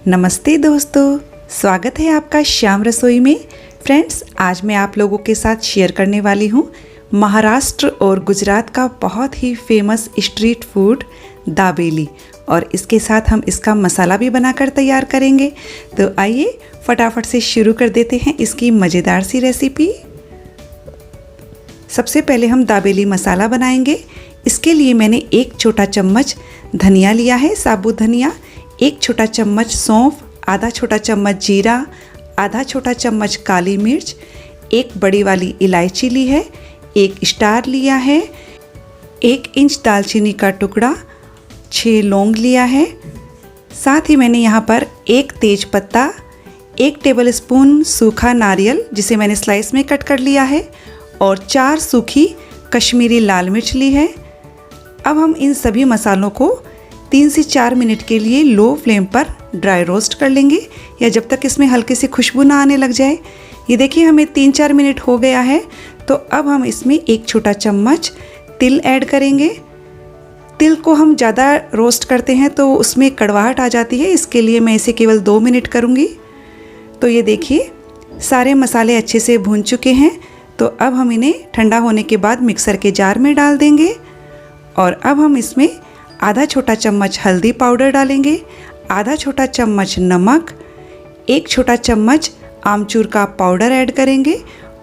नमस्ते दोस्तों, स्वागत है आपका श्याम रसोई में। फ्रेंड्स, आज मैं आप लोगों के साथ शेयर करने वाली हूँ महाराष्ट्र और गुजरात का बहुत ही फेमस स्ट्रीट फूड दाबेली, और इसके साथ हम इसका मसाला भी बनाकर तैयार करेंगे। तो आइए फटाफट से शुरू कर देते हैं इसकी मज़ेदार सी रेसिपी। सबसे पहले हम दाबेली मसाला बनाएंगे। इसके लिए मैंने एक छोटा चम्मच धनिया लिया है, साबुत धनिया, एक छोटा चम्मच सौंफ, आधा छोटा चम्मच जीरा, आधा छोटा चम्मच काली मिर्च, एक बड़ी वाली इलायची ली है, एक स्टार लिया है, 1 इंच दालचीनी का टुकड़ा, 6 लौंग लिया है। साथ ही मैंने यहाँ पर एक तेज पत्ता, 1 टेबलस्पून सूखा नारियल जिसे मैंने स्लाइस में कट कर लिया है, और 4 सूखी कश्मीरी लाल मिर्च ली है। अब हम इन सभी मसालों को 3 से 4 मिनट के लिए लो फ्लेम पर ड्राई रोस्ट कर लेंगे, या जब तक इसमें हल्की सी खुशबू ना आने लग जाए। ये देखिए हमें 3-4 मिनट हो गया है। तो अब हम इसमें 1 छोटा चम्मच तिल ऐड करेंगे। तिल को हम ज़्यादा रोस्ट करते हैं तो उसमें कड़वाहट आ जाती है, इसके लिए मैं इसे केवल 2 मिनट करूँगी। तो ये देखिए सारे मसाले अच्छे से भून चुके हैं। तो अब हम इन्हें ठंडा होने के बाद मिक्सर के जार में डाल देंगे, और अब हम इसमें आधा छोटा चम्मच हल्दी पाउडर डालेंगे, आधा छोटा चम्मच नमक, 1 छोटा चम्मच आमचूर का पाउडर ऐड करेंगे,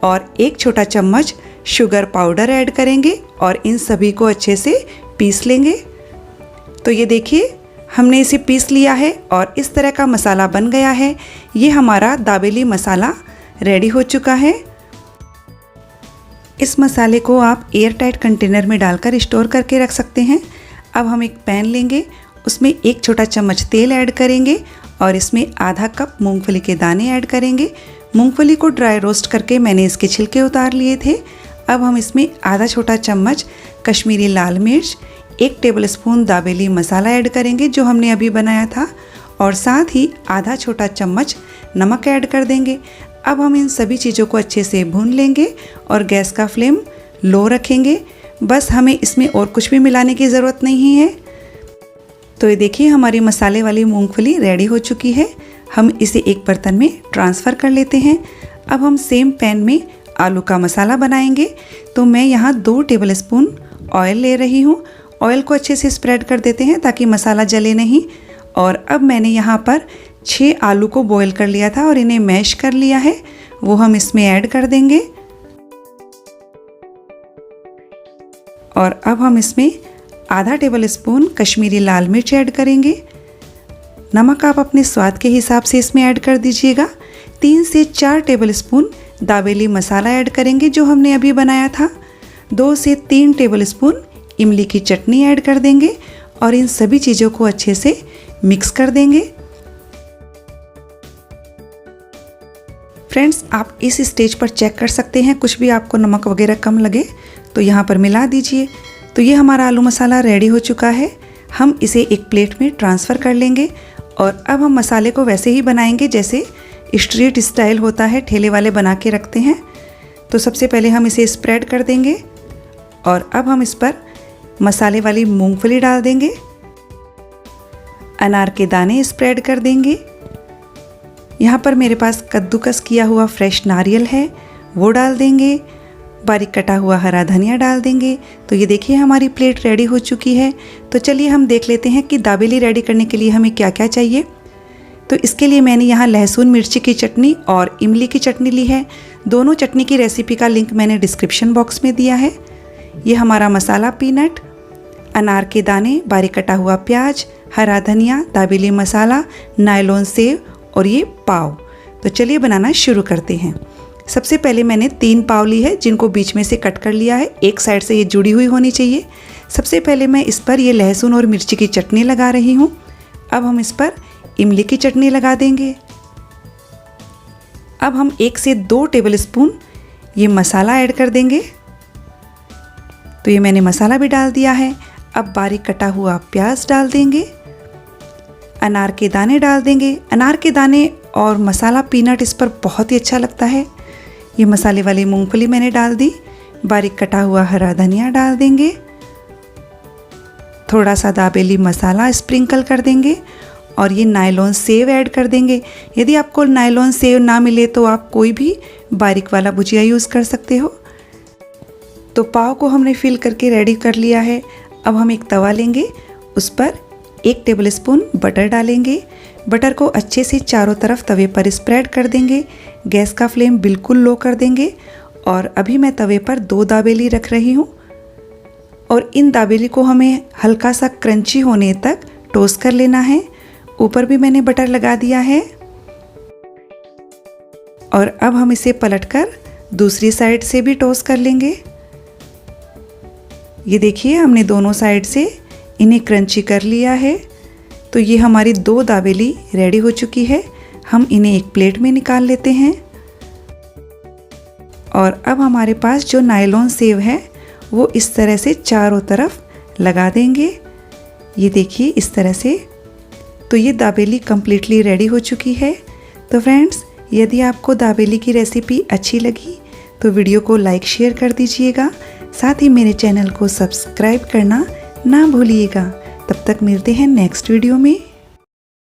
और 1 छोटा चम्मच शुगर पाउडर ऐड करेंगे, और इन सभी को अच्छे से पीस लेंगे। तो ये देखिए हमने इसे पीस लिया है और इस तरह का मसाला बन गया है। ये हमारा दाबेली मसाला रेडी हो चुका है। इस मसाले को आप एयर टाइट कंटेनर में डालकर स्टोर करके रख सकते हैं। अब हम एक पैन लेंगे, उसमें 1 छोटा चम्मच तेल ऐड करेंगे, और इसमें आधा कप मूंगफली के दाने ऐड करेंगे। मूंगफली को ड्राई रोस्ट करके मैंने इसके छिलके उतार लिए थे। अब हम इसमें आधा छोटा चम्मच कश्मीरी लाल मिर्च, 1 टेबलस्पून दाबेली मसाला ऐड करेंगे जो हमने अभी बनाया था, और साथ ही आधा छोटा चम्मच नमक ऐड कर देंगे। अब हम इन सभी चीज़ों को अच्छे से भून लेंगे और गैस का फ्लेम लो रखेंगे। बस हमें इसमें और कुछ भी मिलाने की ज़रूरत नहीं है। तो ये देखिए हमारी मसाले वाली मूंगफली रेडी हो चुकी है। हम इसे एक बर्तन में ट्रांसफ़र कर लेते हैं। अब हम सेम पैन में आलू का मसाला बनाएंगे। तो मैं यहाँ 2 टेबलस्पून ऑयल ले रही हूँ। ऑयल को अच्छे से स्प्रेड कर देते हैं ताकि मसाला जले नहीं। और अब मैंने यहाँ पर 6 आलू को बॉईल कर लिया था और इन्हें मैश कर लिया है, वो हम इसमें ऐड कर देंगे। और अब हम इसमें आधा टेबलस्पून कश्मीरी लाल मिर्च ऐड करेंगे। नमक आप अपने स्वाद के हिसाब से इसमें ऐड कर दीजिएगा। 3 से 4 टेबलस्पून दाबेली मसाला ऐड करेंगे जो हमने अभी बनाया था। 2 से 3 टेबलस्पून इमली की चटनी ऐड कर देंगे, और इन सभी चीज़ों को अच्छे से मिक्स कर देंगे। फ्रेंड्स, आप इस स्टेज पर चेक कर सकते हैं, कुछ भी आपको नमक वगैरह कम लगे तो यहाँ पर मिला दीजिए। तो ये हमारा आलू मसाला रेडी हो चुका है। हम इसे एक प्लेट में ट्रांसफ़र कर लेंगे, और अब हम मसाले को वैसे ही बनाएंगे जैसे स्ट्रीट स्टाइल होता है, ठेले वाले बना के रखते हैं। तो सबसे पहले हम इसे स्प्रेड कर देंगे, और अब हम इस पर मसाले वाली मूंगफली डाल देंगे, अनार के दाने स्प्रेड कर देंगे। यहाँ पर मेरे पास कद्दूकस किया हुआ फ्रेश नारियल है, वो डाल देंगे। बारीक कटा हुआ हरा धनिया डाल देंगे। तो ये देखिए हमारी प्लेट रेडी हो चुकी है। तो चलिए हम देख लेते हैं कि दाबेली रेडी करने के लिए हमें क्या क्या चाहिए। तो इसके लिए मैंने यहाँ लहसुन मिर्ची की चटनी और इमली की चटनी ली है। दोनों चटनी की रेसिपी का लिंक मैंने डिस्क्रिप्शन बॉक्स में दिया है। ये हमारा मसाला पीनट, अनार के दाने, बारीक कटा हुआ प्याज, हरा धनिया, दाबेली मसाला, नायलॉन सेव, और ये पाव। तो चलिए बनाना शुरू करते हैं। सबसे पहले मैंने 3 पाव ली है जिनको बीच में से कट कर लिया है। एक साइड से ये जुड़ी हुई होनी चाहिए। सबसे पहले मैं इस पर ये लहसुन और मिर्ची की चटनी लगा रही हूँ। अब हम इस पर इमली की चटनी लगा देंगे। अब हम 1 से 2 टेबलस्पून ये मसाला ऐड कर देंगे। तो ये मैंने मसाला भी डाल दिया है। अब बारीक कटा हुआ प्याज डाल देंगे, अनार के दाने डाल देंगे। अनार के दाने और मसाला पीनट इस पर बहुत ही अच्छा लगता है। ये मसाले वाली मूंगफली मैंने डाल दी। बारीक कटा हुआ हरा धनिया डाल देंगे। थोड़ा सा दाबेली मसाला स्प्रिंकल कर देंगे, और ये नायलॉन सेव ऐड कर देंगे। यदि आपको नायलॉन सेव ना मिले तो आप कोई भी बारीक वाला भुजिया यूज़ कर सकते हो। तो पाव को हमने फिल करके रेडी कर लिया है। अब हम एक तवा लेंगे, उस पर 1 टेबलस्पून बटर डालेंगे। बटर को अच्छे से चारों तरफ तवे पर स्प्रेड कर देंगे। गैस का फ्लेम बिल्कुल लो कर देंगे और अभी मैं तवे पर 2 दाबेली रख रही हूँ और इन दाबेली को हमें हल्का सा क्रंची होने तक टोस्ट कर लेना है। ऊपर भी मैंने बटर लगा दिया है और अब हम इसे पलटकर दूसरी साइड से भी टोस्ट कर लेंगे। ये देखिए हमने दोनों साइड से इन्हें क्रंची कर लिया है। तो ये हमारी 2 दाबेली रेडी हो चुकी है। हम इन्हें एक प्लेट में निकाल लेते हैं और अब हमारे पास जो नायलॉन सेव है वो इस तरह से चारों तरफ लगा देंगे। ये देखिए इस तरह से। तो ये दाबेली कम्प्लीटली रेडी हो चुकी है। तो फ्रेंड्स, यदि आपको दाबेली की रेसिपी अच्छी लगी तो वीडियो को लाइक शेयर कर दीजिएगा। साथ ही मेरे चैनल को सब्सक्राइब करना ना भूलिएगा। तब तक मिलते हैं नेक्स्ट वीडियो में।